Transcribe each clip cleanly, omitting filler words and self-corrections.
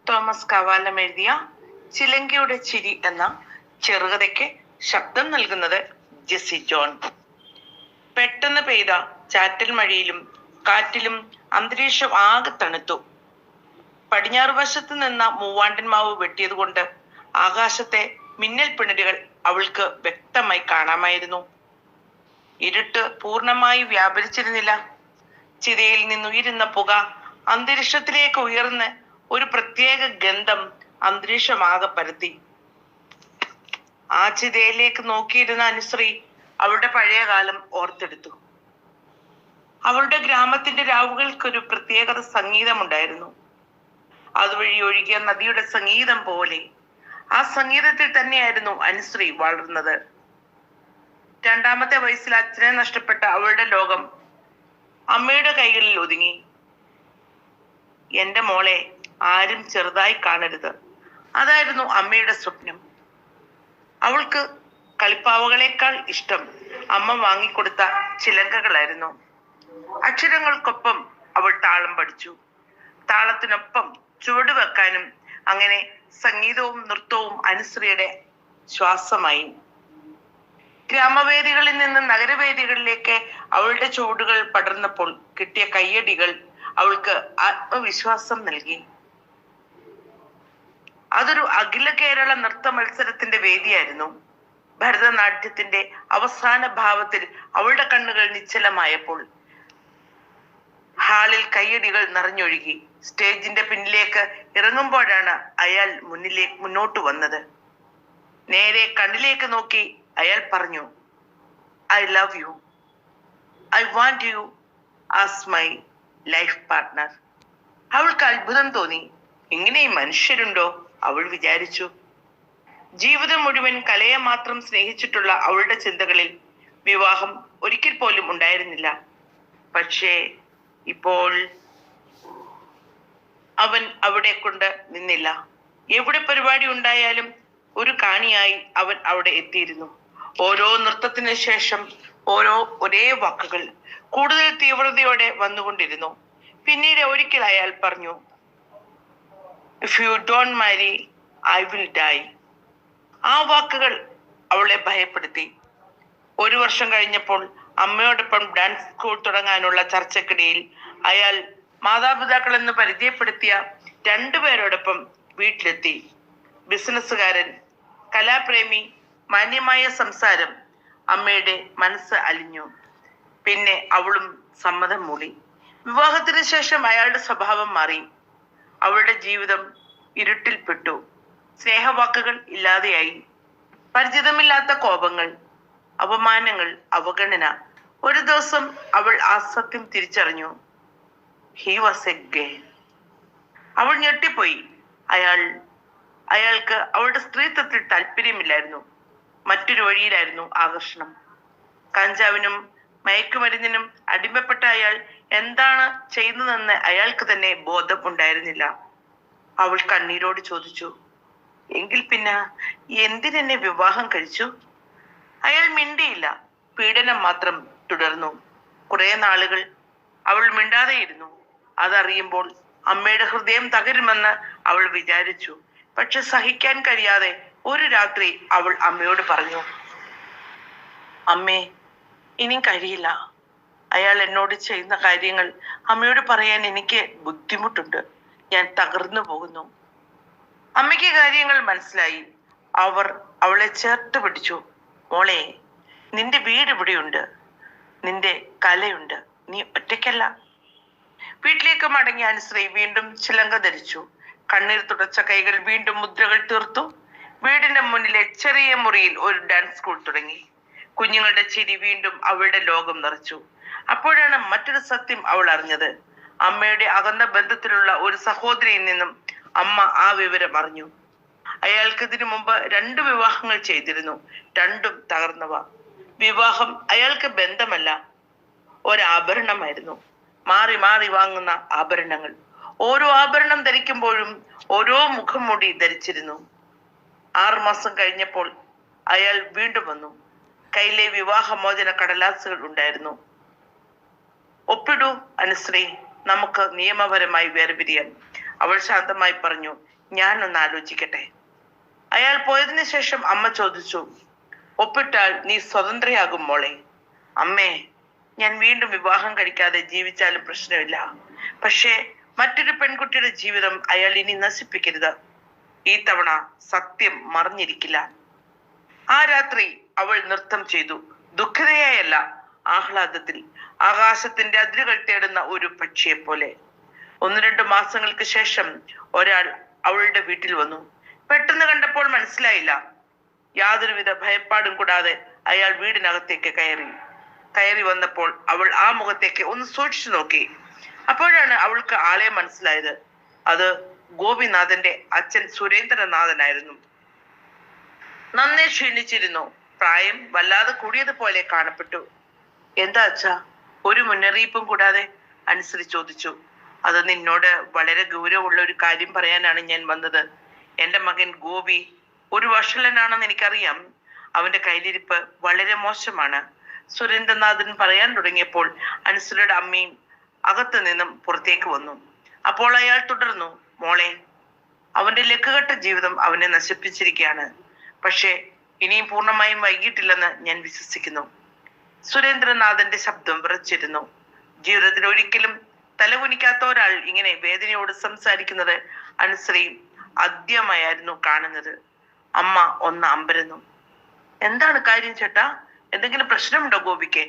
Thomas Kavalam എഴുതിയ ചിലങ്കയുടെ ചിരി എന്ന ചെറുകഥയ്ക്ക് ശബ്ദം നൽകുന്നത് ജെസ്സി ജോൺ. പെട്ടെന്ന് പെയ്ത ചാറ്റൽ മഴയിലും കാറ്റിലും അന്തരീക്ഷം ആകെ തണുത്തു. പടിഞ്ഞാറ് വശത്ത് നിന്ന മൂവാണ്ടൻ മാവ് വെട്ടിയത് കൊണ്ട് ആകാശത്തെ മിന്നൽ പിണരുകൾ അവൾക്ക് വ്യക്തമായി കാണാമായിരുന്നു. ഇരുട്ട് പൂർണ്ണമായി വ്യാപരിച്ചിരുന്നില്ല. ചിതയിൽ നിന്നുയരുന്ന പുക അന്തരീക്ഷത്തിലേക്ക് ഉയർന്ന് ഒരു പ്രത്യേക ഗന്ധം അന്തരീക്ഷമാകെ പരത്തി. ആ ചിതയിലേക്ക് നോക്കിയിരുന്ന അനുശ്രീ അവളുടെ പഴയ കാലം ഓർത്തെടുത്തു. അവളുടെ ഗ്രാമത്തിന്റെ രാവുകൾക്കൊരു പ്രത്യേകത സംഗീതമുണ്ടായിരുന്നു. അതുവഴി ഒഴുകിയ നദിയുടെ സംഗീതം പോലെ ആ സംഗീതത്തിൽ തന്നെയായിരുന്നു അനുശ്രീ വളർന്നത്. രണ്ടാമത്തെ വയസ്സിൽ അച്ഛനെ നഷ്ടപ്പെട്ട അവളുടെ ലോകം അമ്മയുടെ കൈകളിൽ ഒതുങ്ങി. എന്റെ മോളെ ആരും ചെറുതായി കാണരുത്, അതായിരുന്നു അമ്മയുടെ സ്വപ്നം. അവൾക്ക് കളിപ്പാവകളേക്കാൾ ഇഷ്ടം അമ്മ വാങ്ങിക്കൊടുത്ത ചിലങ്കകളായിരുന്നു. അക്ഷരങ്ങൾക്കൊപ്പം അവൾ താളം പഠിച്ചു. താളത്തിനൊപ്പം ചുവട് വെക്കാനും. അങ്ങനെ സംഗീതവും നൃത്തവും അനുശ്രീയുടെ ശ്വാസമായി. ഗ്രാമവേദികളിൽ നിന്ന് നഗരവേദികളിലേക്ക് അവളുടെ ചുവടുകൾ പടർന്നപ്പോൾ കിട്ടിയ കയ്യടികൾ അവൾക്ക് ആത്മവിശ്വാസം നൽകി. അതൊരു അഖില കേരള നൃത്ത മത്സരത്തിന്റെ വേദിയായിരുന്നു. ഭരതനാട്യത്തിന്റെ അവസാന ഭാവത്തിൽ അവളുടെ കണ്ണുകൾ നിശ്ചലമായപ്പോൾ ഹാളിൽ കയ്യടികൾ നിറഞ്ഞൊഴുകി. സ്റ്റേജിന്റെ പിന്നിലേക്ക് ഇറങ്ങുമ്പോഴാണ് അയാൾ മുന്നോട്ട് വന്നത്. നേരെ കണ്ണിലേക്ക് നോക്കി അയാൾ പറഞ്ഞു, I love you, I want you as my life partner. അവൾക്ക് അത്ഭുതം തോന്നി. ഇങ്ങനെയും മനുഷ്യരുണ്ടോ അവൾ വിചാരിച്ചു. ജീവിതം മുഴുവൻ കലയെ മാത്രം സ്നേഹിച്ചിട്ടുള്ള അവളുടെ ചിന്തകളിൽ വിവാഹം ഒരിക്കൽ പോലും ഉണ്ടായിരുന്നില്ല. പക്ഷേ ഇപ്പോൾ അവൻ അവിടെ കൊണ്ട് നിന്നില്ല. എവിടെ പരിപാടി ഉണ്ടായാലും ഒരു കാണിയായി അവൻ അവിടെ എത്തിയിരുന്നു. ഓരോ നൃത്തത്തിന് ശേഷം ഒരേ വാക്കുകൾ കൂടുതൽ തീവ്രതയോടെ വന്നുകൊണ്ടിരുന്നു. പിന്നീട് ഒരിക്കൽ അയാൾ പറഞ്ഞു, if you don't marry I will die. ആ വാക്കുകൾ അവളെ ഭയപ്പെടുത്തി. 1 വർഷം കഴിഞ്ഞപ്പോൾ അമ്മയോടൊപ്പം ഡാൻസ് സ്കൂൾ തുടങ്ങാനുള്ള ചർച്ചക്കിടയിൽ അയാൾ മാതാപിതാക്കൾ എന്ന് പരിചയപ്പെടുത്തിയ 2 പേരോടൊപ്പം വീട്ടിലെത്തി. ബിസിനസ്സുകാരൻ, കലാപ്രേമി, മാന്യമായ സംസാരം. അമ്മയുടെ മനസ്സ് അലിഞ്ഞു. പിന്നെ അവളും സമ്മതം മൂളി. വിവാഹത്തിന് ശേഷം അയാളുടെ സ്വഭാവം മാറി. അവളുടെ ജീവിതം ഇരുട്ടിൽപ്പെട്ടു. സ്നേഹവാക്കുകൾ ഇല്ലാതെയായി. പരിചിതമില്ലാത്ത കോപങ്ങൾ, അപമാനങ്ങൾ, അവഗണന. ഒരു ദിവസം അവൾ ആ സത്യം തിരിച്ചറിഞ്ഞു. ഹി വാസ് എ ഗേ. അവൾ ഞെട്ടിപ്പോയി. അയാൾക്ക് അവളുടെ സ്ത്രീത്വത്തിൽ താല്പര്യമില്ലായിരുന്നു. മറ്റൊരു വഴിയിലായിരുന്നു ആകർഷണം. കഞ്ചാവിനും മയക്കുമരുന്നിനും അടിമപ്പെട്ട അയാൾ എന്താണ് ചെയ്യുന്നതെന്ന് അയാൾക്ക് തന്നെ ബോധം ഉണ്ടായിരുന്നില്ല. അവൾ കണ്ണീരോട് ചോദിച്ചു, എങ്കിൽ പിന്നെ എന്തിനെന്നെ വിവാഹം കഴിച്ചു? അയാൾ മിണ്ടിയില്ല. പീഡനം മാത്രം തുടർന്നു. കുറെ നാളുകൾ അവൾ മിണ്ടാതെയിരുന്നു. അതറിയുമ്പോൾ അമ്മയുടെ ഹൃദയം തകരുമെന്ന് അവൾ വിചാരിച്ചു. പക്ഷെ സഹിക്കാൻ കഴിയാതെ ഒരു രാത്രി അവൾ അമ്മയോട് പറഞ്ഞു, അമ്മേ, ഇനിയും കഴിയില്ല. അയാൾ എന്നോട് ചെയ്യുന്ന കാര്യങ്ങൾ അമ്മയോട് പറയാൻ എനിക്ക് ബുദ്ധിമുട്ടുണ്ട്. ഞാൻ തകർന്നു പോകുന്നു. അമ്മയ്ക്ക് കാര്യങ്ങൾ മനസ്സിലായി. അവർ അവളെ ചേർത്ത് പിടിച്ചു. മോളെ, നിന്റെ വീട് ഇവിടെയുണ്ട്, നിന്റെ കലയുണ്ട്, നീ ഒറ്റയ്ക്കല്ല. വീട്ടിലേക്ക് മടങ്ങിയ അനുശ്രീ വീണ്ടും ചിലങ്ക ധരിച്ചു. കണ്ണീർ തുടച്ച കൈകൾ വീണ്ടും മുദ്രകൾ തീർത്തു. വീടിന്റെ മുന്നിലെ ചെറിയ മുറിയിൽ ഒരു ഡാൻസ് സ്കൂൾ തുടങ്ങി. കുഞ്ഞുങ്ങളുടെ ചിരി വീണ്ടും അവളുടെ ലോകം നിറച്ചു. അപ്പോഴാണ് മറ്റൊരു സത്യം അവൾ അറിഞ്ഞത്. അമ്മയുടെ അകന്ന ബന്ധത്തിലുള്ള ഒരു സഹോദരിയിൽ നിന്നും അമ്മ ആ വിവരം അറിഞ്ഞു. അയാൾക്ക് ഇതിനു മുമ്പ് 2 വിവാഹങ്ങൾ ചെയ്തിരുന്നു. 2ഉം തകർന്നവ. വിവാഹം അയാൾക്ക് ബന്ധമല്ല, ഒരാഭരണമായിരുന്നു. മാറി മാറി വാങ്ങുന്ന ആഭരണങ്ങൾ. ഓരോ ആഭരണം ധരിക്കുമ്പോഴും ഓരോ മുഖം മൂടി ധരിച്ചിരുന്നു. 6 മാസം കഴിഞ്ഞപ്പോൾ അയാൾ വീണ്ടും വന്നു. കയ്യിലെ വിവാഹമോചന കടലാസുകൾ ഉണ്ടായിരുന്നു. ഒപ്പിടൂ അനുശ്രീ, നമുക്ക് നിയമപരമായി വേർപിരിയാം. അവൾ ശാന്തമായി പറഞ്ഞു, ഞാൻ ഒന്ന് ആലോചിക്കട്ടെ. അയാൾ പോയതിനു ശേഷം അമ്മ ചോദിച്ചു, ഒപ്പിട്ടാൽ നീ സ്വതന്ത്രയാകും മോളെ? അമ്മേ, ഞാൻ വീണ്ടും വിവാഹം കഴിക്കാതെ ജീവിച്ചാലും പ്രശ്നമില്ല. പക്ഷേ മറ്റൊരു പെൺകുട്ടിയുടെ ജീവിതം അയാൾ ഇനി നശിപ്പിക്കരുത്. ഈ തവണ സത്യം മറഞ്ഞിരിക്കില്ല. ആ രാത്രി അവൾ നൃത്തം ചെയ്തു. ദുഃഖിതയായല്ല, ആഹ്ലാദത്തിൽ. ആകാശത്തിന്റെ അതിരുകൾ തേടുന്ന ഒരു പക്ഷിയെ പോലെ. 1-2 മാസങ്ങൾക്ക് ശേഷം ഒരാൾ അവളുടെ വീട്ടിൽ വന്നു. പെട്ടെന്ന് കണ്ടപ്പോൾ മനസ്സിലായില്ല. യാതൊരുവിധ ഭയപ്പാടും കൂടാതെ അയാൾ വീടിനകത്തേക്ക് കയറി വന്നപ്പോൾ അവൾ ആ മുഖത്തേക്ക് ഒന്ന് സൂക്ഷിച്ചു നോക്കി. അപ്പോഴാണ് അവൾക്ക് ആളെ മനസ്സിലായത്. അത് ഗോപിനാഥന്റെ അച്ഛൻ സുരേന്ദ്രനാഥനായിരുന്നു. നന്നേ ക്ഷീണിച്ചിരുന്നു. പ്രായം വല്ലാതെ കൂടിയതുപോലെ കാണപ്പെട്ടു. എന്താ അച്ഛാ, ഒരു മുന്നറിയിപ്പും കൂടാതെ? അനുശ്രീ ചോദിച്ചു. അത് നിന്നോട് വളരെ ഗൗരവമുള്ള ഒരു കാര്യം പറയാനാണ് ഞാൻ വന്നത്. എന്റെ മകൻ ഗോപി ഒരു വഷളനാണെന്ന് എനിക്കറിയാം. അവന്റെ കയ്യിലിരിപ്പ് വളരെ മോശമാണ്. സുരേന്ദ്രനാഥൻ പറയാൻ തുടങ്ങിയപ്പോൾ അനുശ്രീയുടെ അമ്മയും അകത്തു നിന്നും പുറത്തേക്ക് വന്നു. അപ്പോൾ അയാൾ തുടർന്നു, മോളെ, അവന്റെ ലക്കുകെട്ട ജീവിതം അവനെ നശിപ്പിച്ചിരിക്കുകയാണ്. പക്ഷേ ഇനിയും പൂർണ്ണമായും വൈകിട്ടില്ലെന്ന് ഞാൻ വിശ്വസിക്കുന്നു. സുരേന്ദ്രനാഥന്റെ ശബ്ദം വിറച്ചിരുന്നു. ജീവിതത്തിൽ ഒരിക്കലും തലകുനിക്കാത്ത ഒരാൾ ഇങ്ങനെ വേദനയോട് സംസാരിക്കുന്നത് അനുശ്രീ ആദ്യമായിരുന്നു കാണുന്നത്. അമ്മ ഒന്ന് അമ്പരന്നു. എന്താണ് കാര്യം ചേട്ടാ? എന്തെങ്കിലും പ്രശ്നമുണ്ടോ ഗോപിക്ക്?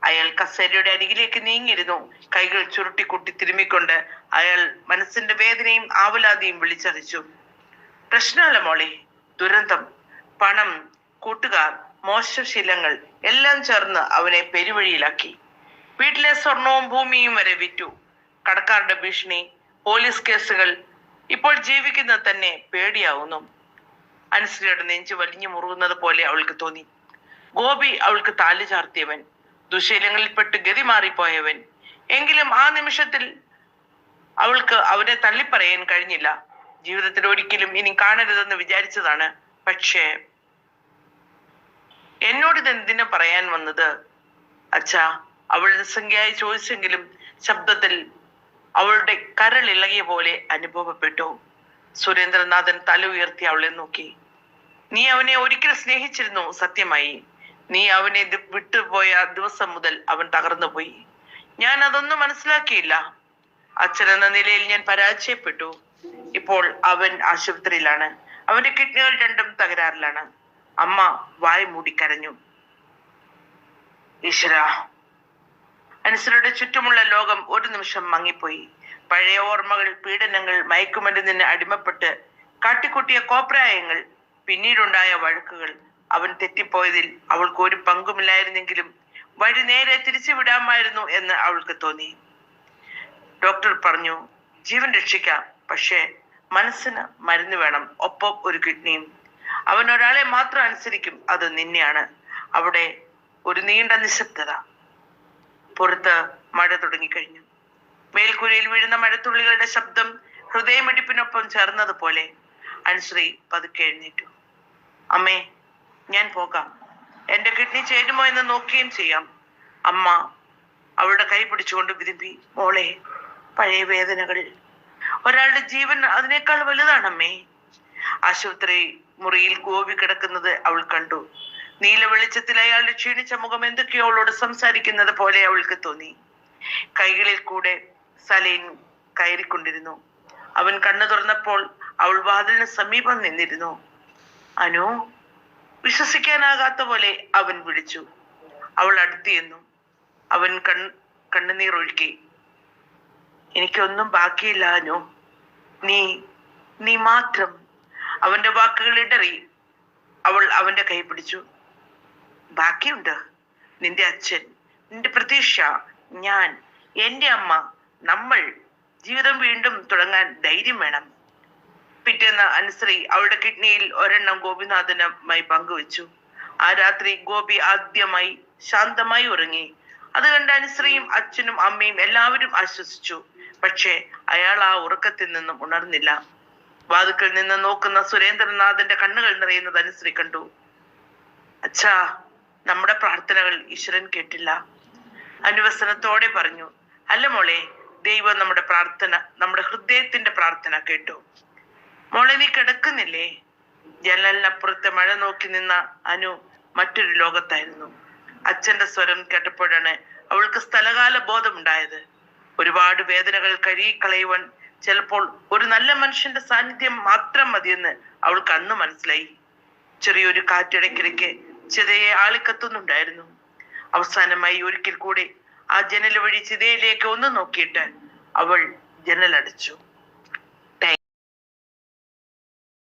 അയാൾ കസേരയുടെ അരികിലേക്ക് നീങ്ങിയിരുന്നു. കൈകൾ ചുരുട്ടിക്കുട്ടി തിരുമ്മിക്കൊണ്ട് അയാൾ മനസ്സിന്റെ വേദനയും ആവലാതിയും വിളിച്ചറിയിച്ചു. പ്രശ്നമല്ല മോളെ, ദുരന്തം. പണം, കൂട്ടുകാർ, മോശശീലങ്ങൾ എല്ലാം ചേർന്ന് അവനെ പെരുവഴിയിലാക്കി. വീട്ടിലെ സ്വർണവും ഭൂമിയും വരെ വിറ്റു. കടക്കാരുടെ ഭീഷണി, പോലീസ് കേസുകൾ. ഇപ്പോൾ ജീവിക്കുന്നത് തന്നെ പേടിയാവുന്നു. അനുശ്രീയുടെ നെഞ്ചു വലിഞ്ഞു മുറുകുന്നത് പോലെ അവൾക്ക് തോന്നി. ഗോപി അവൾക്ക് താലി ചാർത്തിയവൻ, ദുശീലങ്ങളിൽപ്പെട്ട് ഗതി മാറിപ്പോയവൻ. എങ്കിലും ആ നിമിഷത്തിൽ അവൾക്ക് അവനെ തള്ളിപ്പറയാൻ കഴിഞ്ഞില്ല. ജീവിതത്തിൽ ഒരിക്കലും ഇനി കാണരുതെന്ന് വിചാരിച്ചതാണ്. പക്ഷേ എന്നോട് ഇതെന്തിനു പറയാൻ വന്നത് അച്ഛാ? അവൾ നിസ്സംഖ്യയായി ചോദിച്ചെങ്കിലും ശബ്ദത്തിൽ അവളുടെ കരൾ ഇളകിയ പോലെ അനുഭവപ്പെട്ടു. സുരേന്ദ്രനാഥൻ തല ഉയർത്തി അവളെ നോക്കി. നീ അവനെ ഒരിക്കൽ സ്നേഹിച്ചിരുന്നു, സത്യമായി. നീ അവനെ വിട്ടുപോയ ദിവസം മുതൽ അവൻ തകർന്നു പോയി. ഞാൻ അതൊന്നും മനസ്സിലാക്കിയില്ല. അച്ഛൻ എന്ന നിലയിൽ ഞാൻ പരാജയപ്പെട്ടു. ഇപ്പോൾ അവൻ ആശുപത്രിയിലാണ്. അവന്റെ കിഡ്നികൾ രണ്ടും തകരാറിലാണ്. അമ്മ വായ് മൂടിക്കരഞ്ഞു. ഈശ്വരാ! അനുശ്രീയുടെ ചുറ്റുമുള്ള ലോകം ഒരു നിമിഷം മങ്ങിപ്പോയി. പഴയ ഓർമ്മകൾ, പീഡനങ്ങൾ, മയക്കുമരുന്നിന് അടിമപ്പെട്ട് കാട്ടിക്കൂട്ടിയ കോപ്രായങ്ങൾ, പിന്നീടുണ്ടായ വഴക്കുകൾ. അവൻ തെറ്റിപ്പോയതിൽ അവൾക്ക് ഒരു പങ്കുമില്ലായിരുന്നെങ്കിലും വഴി നേരെ തിരിച്ചു വിടാമായിരുന്നു എന്ന് അവൾക്ക് തോന്നി. ഡോക്ടർ പറഞ്ഞു, ജീവൻ രക്ഷിക്കാം, പക്ഷേ മനസ്സിന് മരുന്ന് വേണം, ഒപ്പം ഒരു കിഡ്നിയും. അവൻ ഒരാളെ മാത്രം അനുസരിക്കും, അത് നിന്നെയാണ്. അവിടെ ഒരു നീണ്ട നിശബ്ദത. പുറത്ത് മഴ തുടങ്ങിക്കഴിഞ്ഞു. മേൽക്കൂരയിൽ വീഴുന്ന മഴത്തുള്ളികളുടെ ശബ്ദം ഹൃദയമിടിപ്പിനൊപ്പം ചേർന്നതുപോലെ. അനുശ്രീ പതുക്കെ എഴുന്നേറ്റു. അമ്മേ, ഞാൻ പോകാം. എന്റെ കിഡ്നി ചേരുമോ എന്ന് നോക്കുകയും ചെയ്യാം. അമ്മ അവളുടെ കൈ പിടിച്ചുകൊണ്ട് വിരുമ്പി. മോളെ, പഴയ വേദനകൾ, ഒരാളുടെ ജീവൻ അതിനേക്കാൾ വലുതാണമ്മേ. ആശുപത്രി മുറിയിൽ ഗോപി കിടക്കുന്നത് അവൾ കണ്ടു. നീല വെളിച്ചത്തിൽ അയാളുടെ ക്ഷീണിച്ച മുഖം എന്തൊക്കെയോ അവളോട് സംസാരിക്കുന്നത് പോലെ അവൾക്ക് തോന്നി. കൈകളിൽ കൂടെ സലീൻ കയറിക്കൊണ്ടിരുന്നു. അവൻ കണ്ണു തുറന്നപ്പോൾ അവൾ വാതിലിന് സമീപം നിന്നിരുന്നു. അനു! വിശ്വസിക്കാനാകാത്ത പോലെ അവൻ വിളിച്ചു. അവൾ അടുത്തിയെന്നു. അവൻ കണ്ണുനീർ ഒഴുക്കി. എനിക്കൊന്നും ബാക്കിയില്ല അനു, നീ മാത്രം. അവന്റെ വാക്കുകൾ ഇടറി. അവൾ അവന്റെ കൈ പിടിച്ചു. ബാക്കിയുണ്ട്. നിന്റെ അച്ഛൻ, നിന്റെ പ്രതീക്ഷ, ഞാൻ, എന്റെ അമ്മ, നമ്മൾ. ജീവിതം വീണ്ടും തുടങ്ങാൻ ധൈര്യം വേണം. പിറ്റേന്ന് അനുശ്രീ അവളുടെ കിഡ്നിയിൽ ഒരെണ്ണം ഗോപിനാഥനുമായി പങ്കുവെച്ചു. ആ രാത്രി ഗോപി ആദ്യമായി ശാന്തമായി ഉറങ്ങി. അത് കണ്ട് അനുശ്രീയും അച്ഛനും അമ്മയും എല്ലാവരും ആശ്വസിച്ചു. പക്ഷേ അയാൾ ആ ഉറക്കത്തിൽ നിന്നും ഉണർന്നില്ല. വാതുക്കൾ നിന്ന് നോക്കുന്ന സുരേന്ദ്രനാഥന്റെ കണ്ണുകൾ നിറയുന്നത് അനുശ്രീ കണ്ടു. അച്ഛാ, നമ്മുടെ പ്രാർത്ഥനകൾ ഈശ്വരൻ കേട്ടില്ല. അനുവസനത്തോടെ പറഞ്ഞു. അല്ല മോളെ, ദൈവം നമ്മുടെ പ്രാർത്ഥന, നമ്മുടെ ഹൃദയത്തിന്റെ പ്രാർത്ഥന കേട്ടു. മോളെ, നീ കിടക്കുന്നില്ലേ? ജനലിനപ്പുറത്തെ മഴ നോക്കി നിന്ന അനു മറ്റൊരു ലോകത്തായിരുന്നു. അച്ഛന്റെ സ്വരം കേട്ടപ്പോഴാണ് അവൾക്ക് സ്ഥലകാല ബോധമുണ്ടായത്. ഒരുപാട് വേദനകൾ കഴുകിക്കളയുവാൻ ചിലപ്പോൾ ഒരു നല്ല മനുഷ്യന്റെ സാന്നിധ്യം മാത്രം മതിയെന്ന് അവൾക്ക് അന്ന് മനസ്സിലായി. ചെറിയൊരു കാറ്റിടയ്ക്കിടയ്ക്ക് ചിതയെ ആളിക്കത്തുന്നുണ്ടായിരുന്നു. അവസാനമായി ഒരിക്കൽ കൂടി ആ ജനൽ വഴി ചിതയിലേക്ക് ഒന്ന് നോക്കിയിട്ട് അവൾ ജനലടച്ചു.